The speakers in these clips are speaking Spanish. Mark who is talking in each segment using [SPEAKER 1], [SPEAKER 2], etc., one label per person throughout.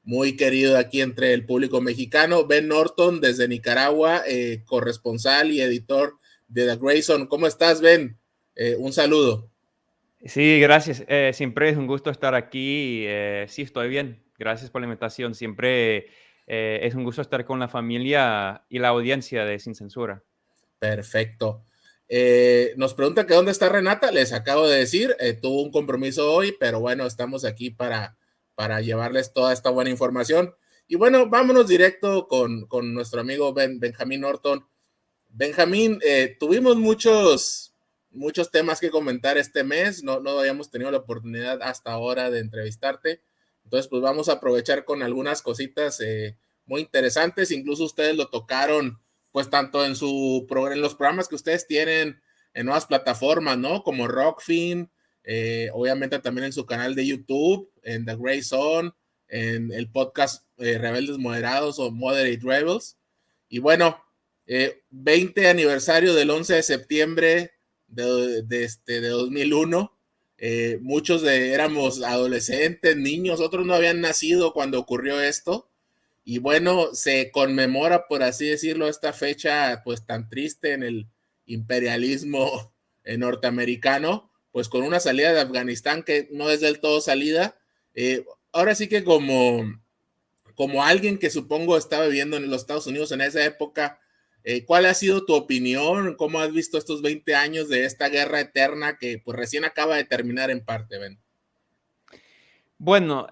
[SPEAKER 1] muy querido aquí entre el público mexicano. Ben Norton, desde Nicaragua, corresponsal y editor de The Grayson. ¿Cómo estás, Ben? Un saludo.
[SPEAKER 2] Sí, gracias. Siempre es un gusto estar aquí. Sí, estoy bien. Gracias por la invitación. Siempre es un gusto estar con la familia y la audiencia de Sin Censura.
[SPEAKER 1] Perfecto. Nos preguntan que dónde está Renata. Les acabo de decir, tuvo un compromiso hoy, pero bueno, estamos aquí para llevarles toda esta buena información. Y bueno, vámonos directo con nuestro amigo Benjamín Norton. Benjamín, tuvimos muchos temas que comentar este mes, no habíamos tenido la oportunidad hasta ahora de entrevistarte, entonces pues vamos a aprovechar con algunas cositas muy interesantes, incluso ustedes lo tocaron pues tanto en los programas que ustedes tienen en nuevas plataformas, ¿no? Como Rockfin, obviamente también en su canal de YouTube, en The Grey Zone, en el podcast Rebeldes Moderados o Moderate Rebels, y bueno, 20 aniversario del 11 de septiembre de 2001. Muchos éramos adolescentes, niños, otros no habían nacido cuando ocurrió esto. Y bueno, se conmemora, por así decirlo, esta fecha pues tan triste en el imperialismo norteamericano, pues con una salida de Afganistán que no es del todo salida. Ahora sí que como alguien que supongo estaba viviendo en los Estados Unidos en esa época, ¿cuál ha sido tu opinión? ¿Cómo has visto estos 20 años de esta guerra eterna que pues recién acaba de terminar en parte, Ben?
[SPEAKER 2] Bueno,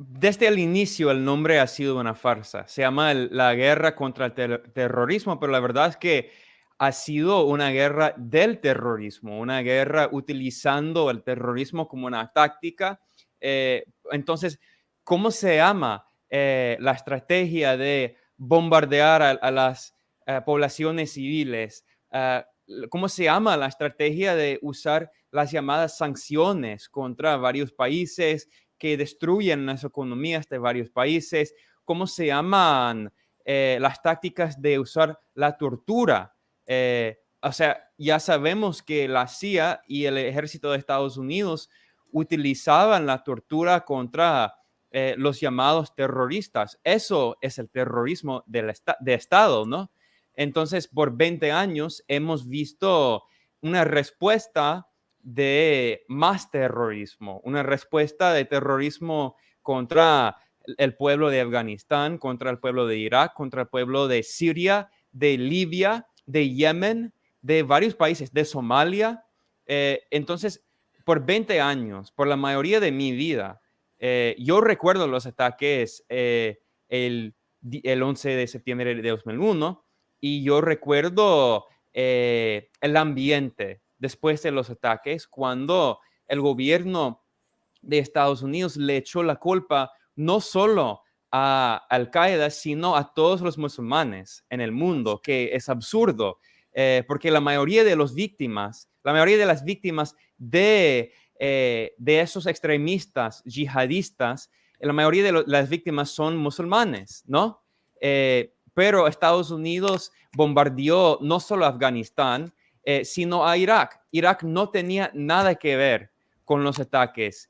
[SPEAKER 2] desde el inicio el nombre ha sido una farsa. Se llama la guerra contra el terrorismo, pero la verdad es que ha sido una guerra del terrorismo, una guerra utilizando el terrorismo como una táctica. Entonces, ¿cómo se llama la estrategia de bombardear a las poblaciones civiles? ¿Cómo se llama la estrategia de usar las llamadas sanciones contra varios países que destruyen las economías de varios países? ¿Cómo se llaman las tácticas de usar la tortura? O sea, ya sabemos que la CIA y el ejército de Estados Unidos utilizaban la tortura contra los llamados terroristas. Eso es el terrorismo de Estado, ¿no? Entonces, por 20 años hemos visto una respuesta de más terrorismo, una respuesta de terrorismo contra el pueblo de Afganistán, contra el pueblo de Irak, contra el pueblo de Siria, de Libia, de Yemen, de varios países, de Somalia. Entonces, por 20 años, por la mayoría de mi vida, yo recuerdo los ataques el 11 de septiembre de 2001 y yo recuerdo el ambiente después de los ataques cuando el gobierno de Estados Unidos le echó la culpa no solo a Al-Qaeda, sino a todos los musulmanes en el mundo, que es absurdo, porque la mayoría de las víctimas de esos extremistas yihadistas, la mayoría de las víctimas son musulmanes, ¿no? Pero Estados Unidos bombardeó no solo Afganistán, sino a Irak. Irak no tenía nada que ver con los ataques.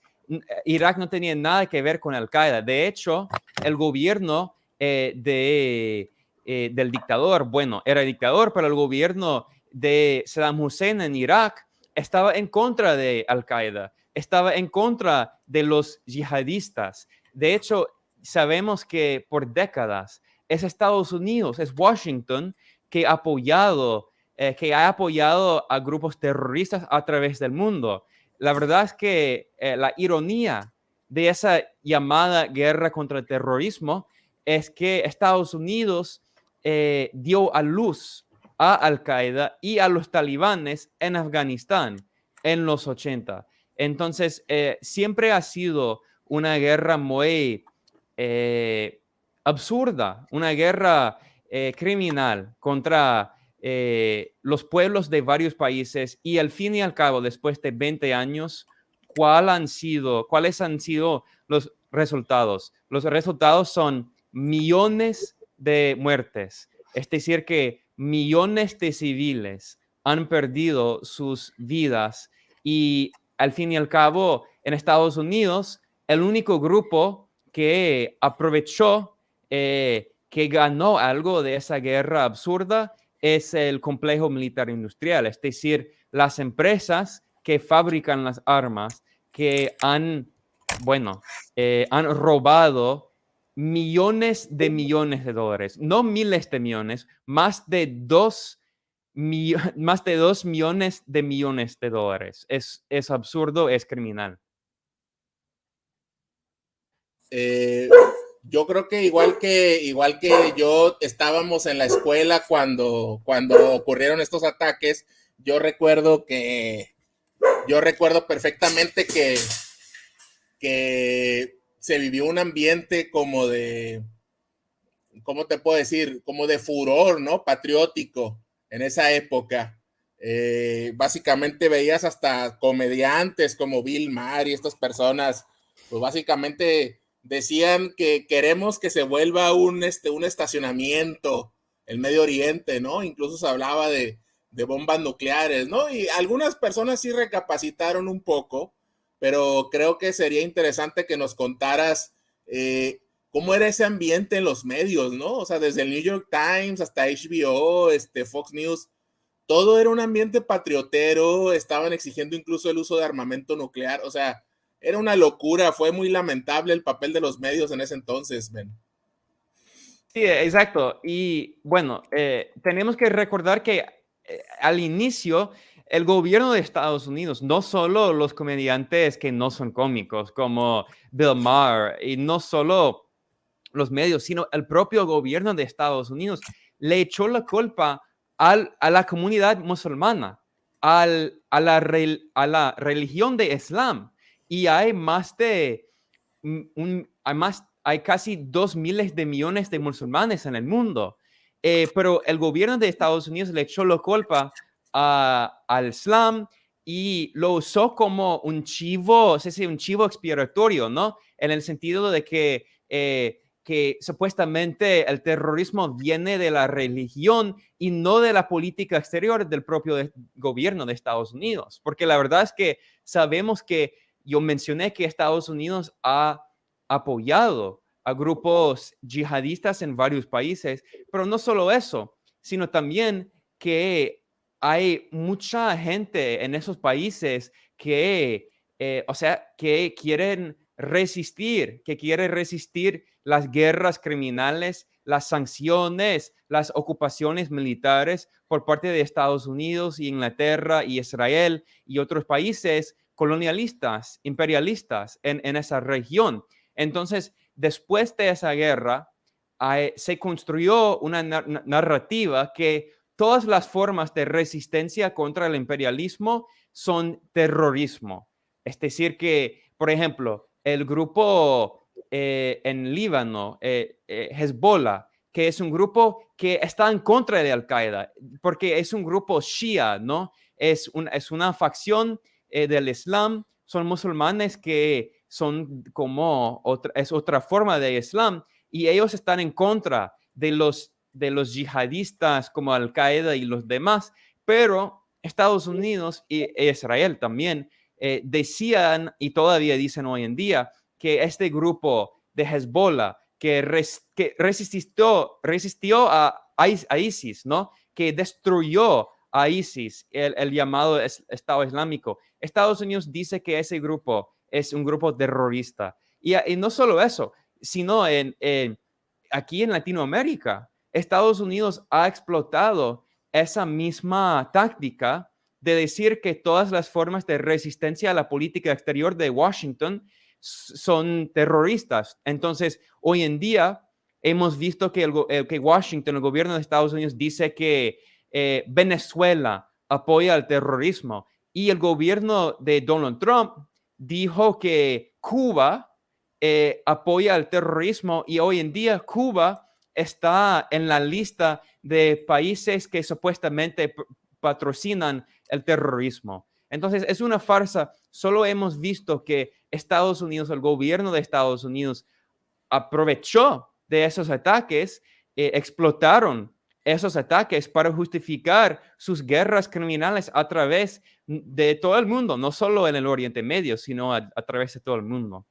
[SPEAKER 2] Irak no tenía nada que ver con Al-Qaeda. De hecho, el gobierno del dictador, bueno, era dictador, pero el gobierno de Saddam Hussein en Irak estaba en contra de Al-Qaeda, estaba en contra de los yihadistas. De hecho, sabemos que por décadas es Estados Unidos, es Washington que ha apoyado a grupos terroristas a través del mundo. La verdad es que la ironía de esa llamada guerra contra el terrorismo es que Estados Unidos dio a luz a Al-Qaeda y a los talibanes en Afganistán en los 80. Entonces, siempre ha sido una guerra muy absurda, una guerra criminal contra los pueblos de varios países y al fin y al cabo, después de 20 años, ¿cuáles han sido los resultados? Los resultados son millones de muertes, es decir, que millones de civiles han perdido sus vidas y al fin y al cabo, en Estados Unidos, el único grupo que aprovechó, que ganó algo de esa guerra absurda, es el complejo militar industrial, es decir, las empresas que fabrican las armas, que han robado millones de dólares, no miles de millones, más de 2 millones de dólares. Es absurdo, es criminal.
[SPEAKER 1] Eh, yo creo que igual que yo estábamos en la escuela cuando ocurrieron estos ataques, yo recuerdo perfectamente que se vivió un ambiente como de, ¿cómo te puedo decir? Como de furor, ¿no? Patriótico en esa época. Básicamente veías hasta comediantes como Bill Maher y estas personas, pues básicamente decían que queremos que se vuelva un estacionamiento el Medio Oriente, ¿no? Incluso se hablaba de bombas nucleares, ¿no? Y algunas personas sí recapacitaron un poco, pero creo que sería interesante que nos contaras cómo era ese ambiente en los medios, ¿no? O sea, desde el New York Times hasta HBO, Fox News, todo era un ambiente patriotero, estaban exigiendo incluso el uso de armamento nuclear, o sea, era una locura, fue muy lamentable el papel de los medios en ese entonces, Ben.
[SPEAKER 2] Sí, exacto. Y bueno, tenemos que recordar que al inicio el gobierno de Estados Unidos, no solo los comediantes que no son cómicos como Bill Maher y no solo los medios, sino el propio gobierno de Estados Unidos le echó la culpa a la comunidad musulmana, a la religión de Islam. Y hay hay casi 2 millones de musulmanes en el mundo. Pero el gobierno de Estados Unidos le echó la culpa al Islam y lo usó como un chivo, un chivo expiatorio, ¿no? En el sentido de que supuestamente el terrorismo viene de la religión y no de la política exterior del propio gobierno de Estados Unidos. Porque la verdad es que sabemos que yo mencioné que Estados Unidos ha apoyado a grupos yihadistas en varios países, pero no solo eso, sino también que hay mucha gente en esos países que quieren resistir las guerras criminales, las sanciones, las ocupaciones militares por parte de Estados Unidos y Inglaterra y Israel y otros países colonialistas, imperialistas en esa región. Entonces, después de esa guerra, se construyó una narrativa que todas las formas de resistencia contra el imperialismo son terrorismo. Es decir, que, por ejemplo, el grupo en Líbano, Hezbollah, que es un grupo que está en contra de Al-Qaeda, porque es un grupo shia, ¿no? Es una facción del Islam, son musulmanes que son como es otra forma de Islam y ellos están en contra de los yihadistas como Al-Qaeda y los demás, pero Estados Unidos e Israel también decían y todavía dicen hoy en día que este grupo de Hezbollah que resistió a ISIS, ¿no? Que destruyó a ISIS, el llamado Estado Islámico. Estados Unidos dice que ese grupo es un grupo terrorista. Y no solo eso, sino aquí en Latinoamérica, Estados Unidos ha explotado esa misma táctica de decir que todas las formas de resistencia a la política exterior de Washington son terroristas. Entonces, hoy en día hemos visto que Washington, el gobierno de Estados Unidos, dice que Venezuela apoya al terrorismo y el gobierno de Donald Trump dijo que Cuba apoya al terrorismo y hoy en día Cuba está en la lista de países que supuestamente patrocinan el terrorismo. Entonces, es una farsa. Solo hemos visto que Estados Unidos, el gobierno de Estados Unidos, aprovechó de esos ataques, explotaron esos ataques para justificar sus guerras criminales a través de todo el mundo, no solo en el Oriente Medio, sino a través de todo el mundo.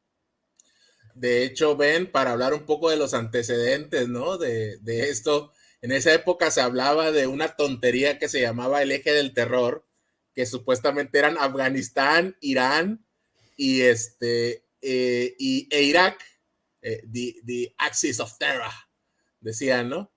[SPEAKER 1] de hecho, Ben, para hablar un poco de los antecedentes, ¿no? De esto, en esa época se hablaba de una tontería que se llamaba el eje del terror, que supuestamente eran Afganistán, Irán y e Irak, the Axis of Terror, decían, ¿no?